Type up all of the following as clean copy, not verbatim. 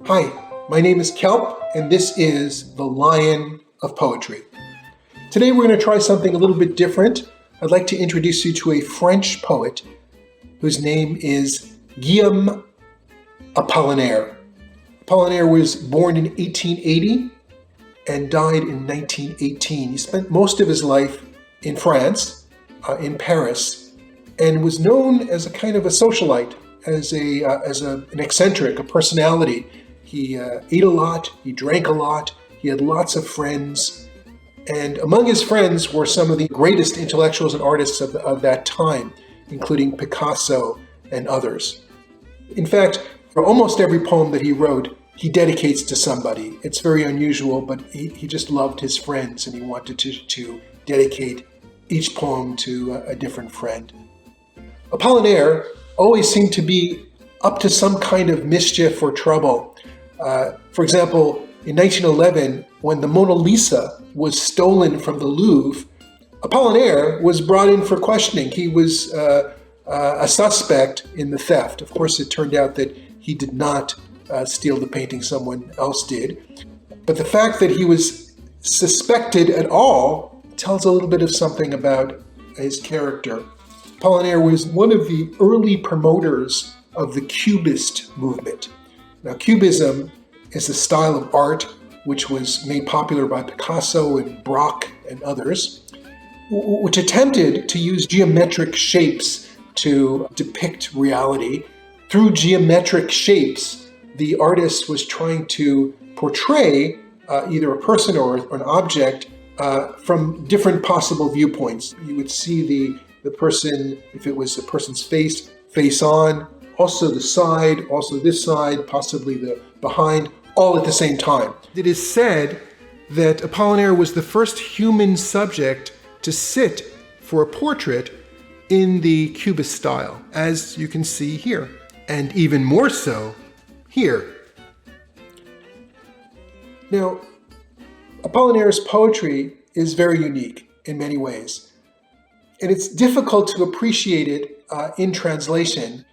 Hi, my name is Kelp, and this is The Lion of Poetry. Today we're going to try something a little bit different. I'd like to introduce you to a French poet whose name is Guillaume Apollinaire. Apollinaire was born in 1880 and died in 1918. He spent most of his life in France, in Paris, and was known as a kind of a socialite, as an eccentric, a personality. He ate a lot, he drank a lot, he had lots of friends, and among his friends were some of the greatest intellectuals and artists of that time, including Picasso and others. In fact, for almost every poem that he wrote, he dedicates to somebody. It's very unusual, but he just loved his friends, and he wanted to dedicate each poem to a different friend. Apollinaire always seemed to be up to some kind of mischief or trouble. For example, in 1911, when the Mona Lisa was stolen from the Louvre, Apollinaire was brought in for questioning. He was a suspect in the theft. Of course, it turned out that he did not steal the painting, someone else did. But the fact that he was suspected at all tells a little bit of something about his character. Apollinaire was one of the early promoters of the Cubist movement. Now, Cubism is a style of art which was made popular by Picasso and Braque and others, which attempted to use geometric shapes to depict reality. Through geometric shapes, the artist was trying to portray either a person or an object from different possible viewpoints. You would see the person, if it was a person's face on, also the side, also this side, possibly the behind, all at the same time. It is said that Apollinaire was the first human subject to sit for a portrait in the Cubist style, as you can see here, and even more so here. Now, Apollinaire's poetry is very unique in many ways, and it's difficult to appreciate it in translation.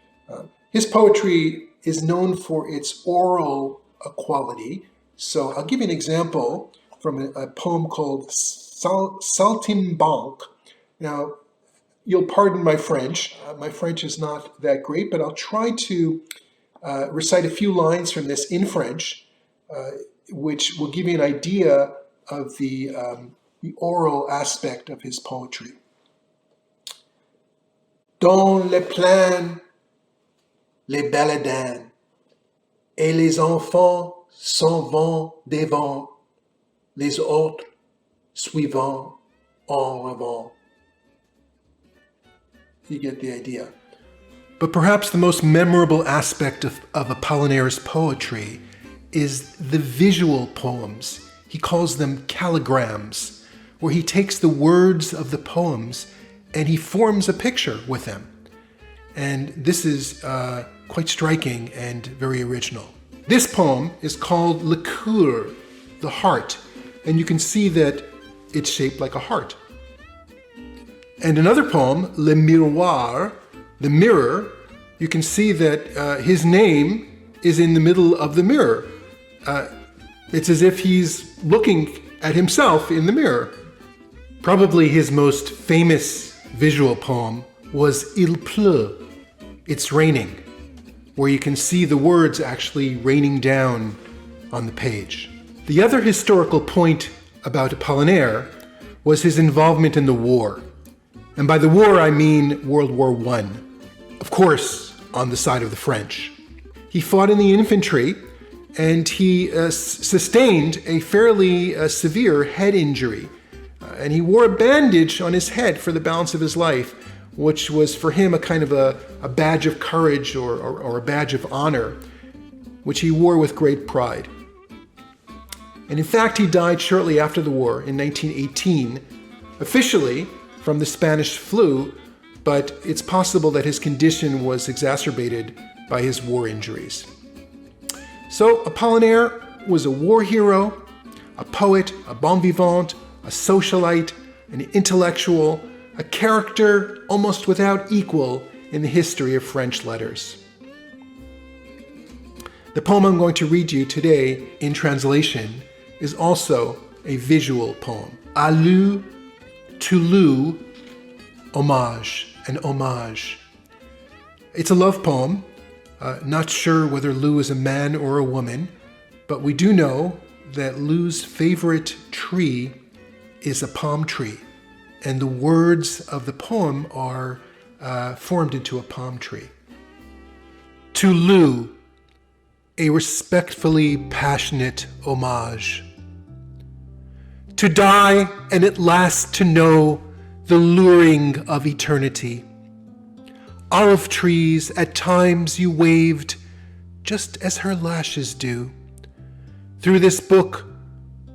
His poetry is known for its oral quality. So I'll give you an example from a poem called Saltimbanque. Now, you'll pardon my French. My French is not that great, but I'll try to recite a few lines from this in French, which will give you an idea of the oral aspect of his poetry. Dans les plaines, les baladins, et les enfants s'en vont devant, les autres suivant en avant. You get the idea. But perhaps the most memorable aspect of Apollinaire's poetry is the visual poems. He calls them calligrams, where he takes the words of the poems and he forms a picture with them. And this is quite striking and very original. This poem is called Le Cœur, the heart, and you can see that it's shaped like a heart. And another poem, Le Miroir, the mirror, you can see that his name is in the middle of the mirror. It's as if he's looking at himself in the mirror. Probably his most famous visual poem was Il pleut, it's raining, where you can see the words actually raining down on the page. The other historical point about Apollinaire was his involvement in the war. And by the war, I mean World War I. Of course, on the side of the French. He fought in the infantry, and he sustained a fairly severe head injury. And he wore a bandage on his head for the balance of his life, which was for him a kind of a badge of courage or a badge of honor, which he wore with great pride. And in fact, he died shortly after the war in 1918, officially from the Spanish flu, but it's possible that his condition was exacerbated by his war injuries. So Apollinaire was a war hero, a poet, a bon vivant, a socialite, an intellectual, a character almost without equal in the history of French letters. The poem I'm going to read to you today in translation is also a visual poem. À Lou, to Lou, homage, an homage. It's a love poem. Not sure whether Lou is a man or a woman, but we do know that Lou's favorite tree is a palm tree, and the words of the poem are formed into a palm tree. To Lou, a respectfully passionate homage. To die and at last to know the luring of eternity. Olive trees at times you waved just as her lashes do. Through this book,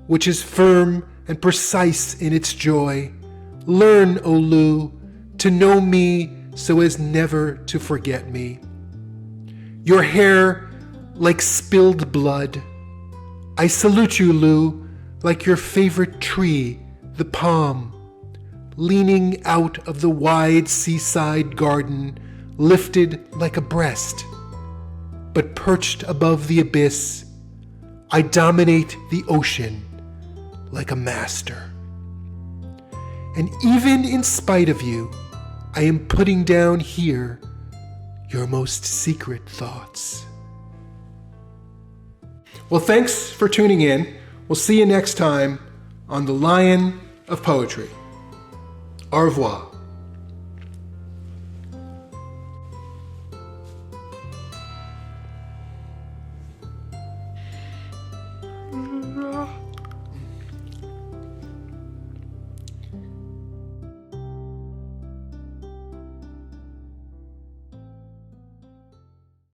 which is firm and precise in its joy, learn, O Lou, to know me so as never to forget me. Your hair like spilled blood. I salute you, Lou, like your favorite tree, the palm, leaning out of the wide seaside garden, lifted like a breast. But perched above the abyss, I dominate the ocean like a master. And even in spite of you, I am putting down here your most secret thoughts. Well, thanks for tuning in. We'll see you next time on The Lion of Poetry. Au revoir.